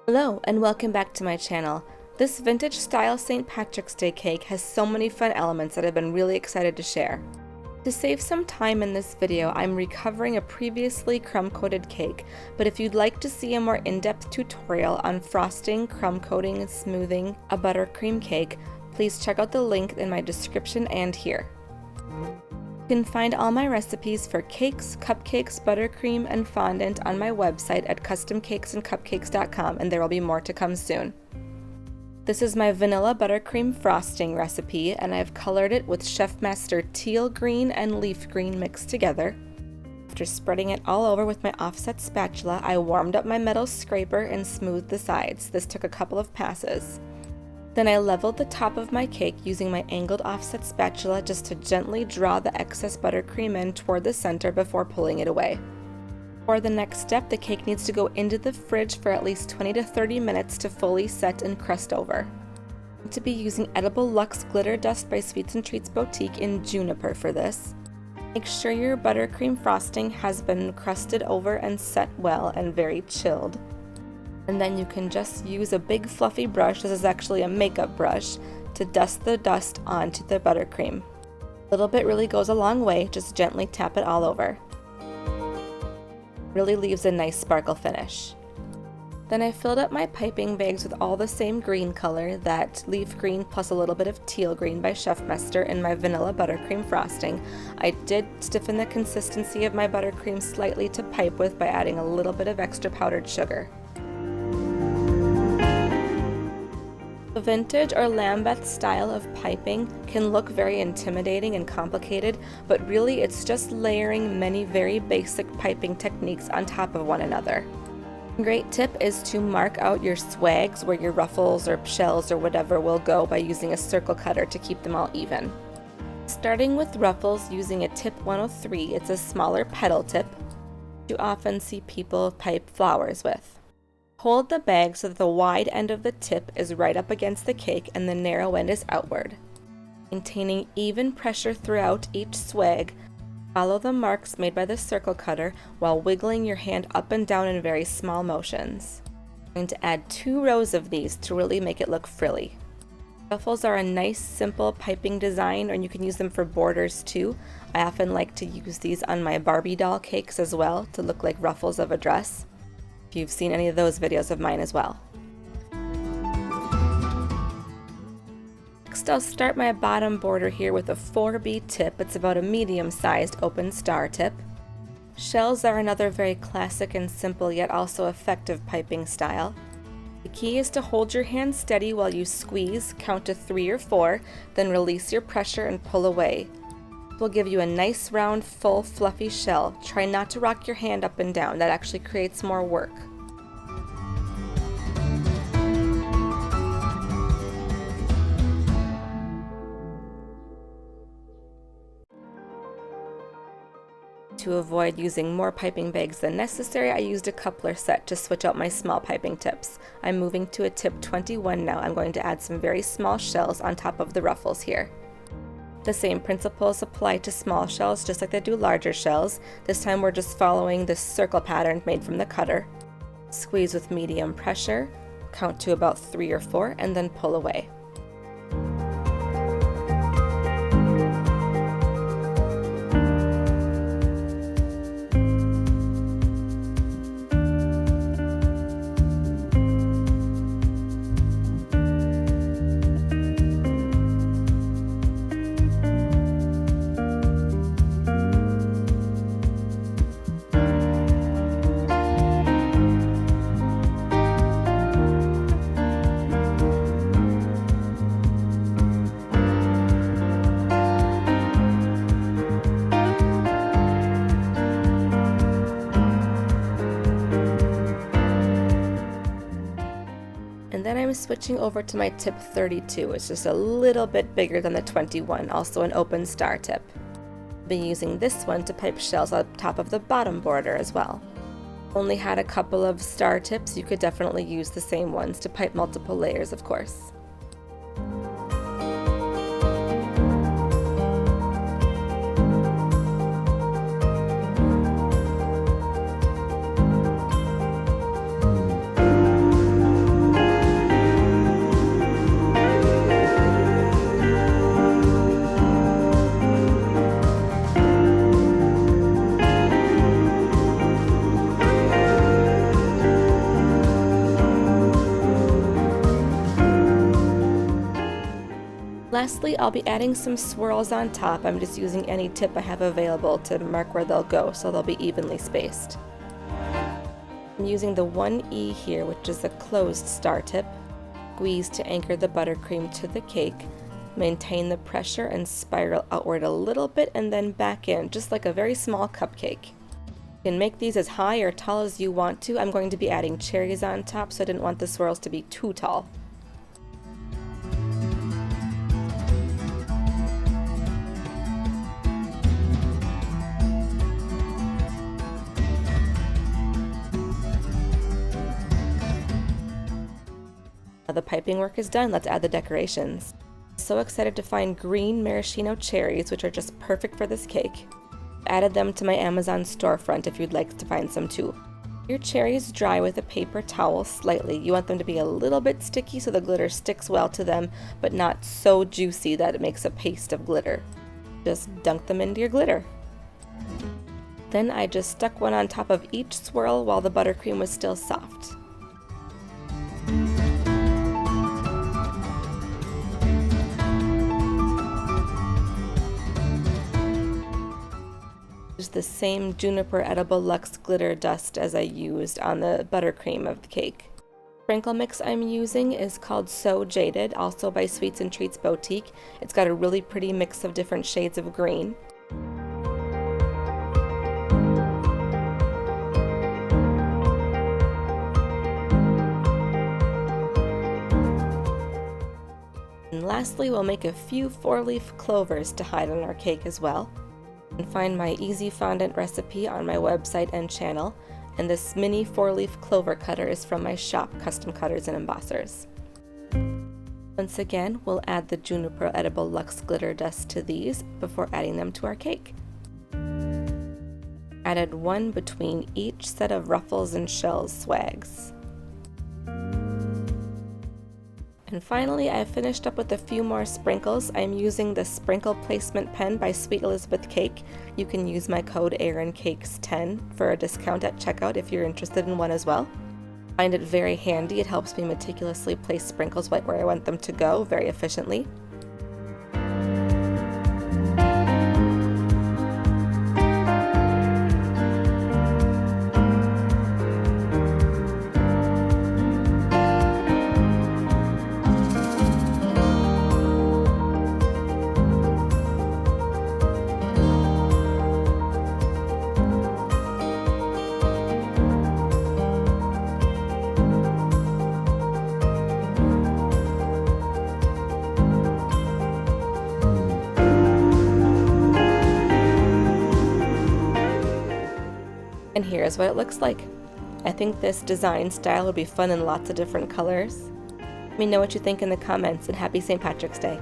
Hello and welcome back to my channel. This vintage style St. Patrick's Day cake has so many fun elements that I've been really excited to share. To save some time in this video, I'm recovering a previously crumb-coated cake, but if you'd like to see a more in-depth tutorial on frosting, crumb coating, and smoothing a buttercream cake, please check out the link in my description and here. You can find all my recipes for cakes, cupcakes, buttercream, and fondant on my website at customcakesandcupcakes.com, and there will be more to come soon. This is my vanilla buttercream frosting recipe, and I've colored it with Chef Master teal green and leaf green mixed together. After spreading it all over with my offset spatula, I warmed up my metal scraper and smoothed the sides. This took a couple of passes. Then I leveled the top of my cake using my angled offset spatula just to gently draw the excess buttercream in toward the center before pulling it away. For the next step, the cake needs to go into the fridge for at least 20 to 30 minutes to fully set and crust over. I'm going to be using edible luxe glitter dust by Sweets and Treats Boutique in Juniper for this. Make sure your buttercream frosting has been crusted over and set well and very chilled. And then you can just use a big fluffy brush, this is actually a makeup brush, to dust the dust onto the buttercream. A little bit really goes a long way, just gently tap it all over. Really leaves a nice sparkle finish. Then I filled up my piping bags with all the same green color, that leaf green plus a little bit of teal green by Chef Master in my vanilla buttercream frosting. I did stiffen the consistency of my buttercream slightly to pipe with by adding a little bit of extra powdered sugar. The vintage or Lambeth style of piping can look very intimidating and complicated, but really it's just layering many very basic piping techniques on top of one another. A great tip is to mark out your swags where your ruffles or shells or whatever will go by using a circle cutter to keep them all even. Starting with ruffles using a tip 103, it's a smaller petal tip you often see people pipe flowers with. Hold the bag so that the wide end of the tip is right up against the cake and the narrow end is outward. Maintaining even pressure throughout each swag, follow the marks made by the circle cutter while wiggling your hand up and down in very small motions. I'm going to add 2 rows of these to really make it look frilly. Ruffles are a nice simple piping design, and you can use them for borders too. I often like to use these on my Barbie doll cakes as well to look like ruffles of a dress. If you've seen any of those videos of mine as well. Next, I'll start my bottom border here with a 4B tip. It's about a medium-sized open star tip. Shells are another very classic and simple yet also effective piping style. The key is to hold your hand steady while you squeeze, count to 3 or 4, then release your pressure and pull away. Will give you a nice round, full, fluffy shell. Try not to rock your hand up and down, that actually creates more work. To avoid using more piping bags than necessary, I used a coupler set to switch out my small piping tips. I'm moving to a tip 21 now. I'm going to add some very small shells on top of the ruffles here. The same principles apply to small shells just like they do larger shells. This time we're just following this circle pattern made from the cutter. Squeeze with medium pressure, count to about 3 or 4, and then pull away. And then I'm switching over to my tip 32. It's just a little bit bigger than the 21, also an open star tip. I'll be using this one to pipe shells on top of the bottom border as well. Only had a couple of star tips, you could definitely use the same ones to pipe multiple layers, of course. Lastly, I'll be adding some swirls on top. I'm just using any tip I have available to mark where they'll go so they'll be evenly spaced. I'm using the 1E here, which is a closed star tip. Squeeze to anchor the buttercream to the cake. Maintain the pressure and spiral outward a little bit and then back in, just like a very small cupcake. You can make these as high or tall as you want to. I'm going to be adding cherries on top, so I didn't want the swirls to be too tall. Now the piping work is done, let's add the decorations. So excited to find green maraschino cherries, which are just perfect for this cake. Added them to my Amazon storefront if you'd like to find some too. Your cherries dry with a paper towel slightly. You want them to be a little bit sticky so the glitter sticks well to them, but not so juicy that it makes a paste of glitter. Just dunk them into your glitter. Then I just stuck one on top of each swirl while the buttercream was still soft. The same Juniper edible luxe glitter dust as I used on the buttercream of the cake. Sprinkle mix I'm using is called So Jaded, also by Sweets and Treats Boutique. It's got a really pretty mix of different shades of green. And lastly, we'll make a few 4-leaf clovers to hide on our cake as well. You can find my easy fondant recipe on my website and channel, and this mini 4-leaf clover cutter is from my shop, Custom Cutters and Embossers. Once again, we'll add the Juniper edible luxe glitter dust to these before adding them to our cake. Added one between each set of ruffles and shells swags. And finally, I finished up with a few more sprinkles. I'm using the Sprinkle Placement Pen by Sweet Elizabeth Cake. You can use my code AaronCakes10 for a discount at checkout if you're interested in one as well. I find it very handy. It helps me meticulously place sprinkles right where I want them to go very efficiently. And here's what it looks like. I think this design style would be fun in lots of different colors. Let me know what you think in the comments, and happy St. Patrick's Day.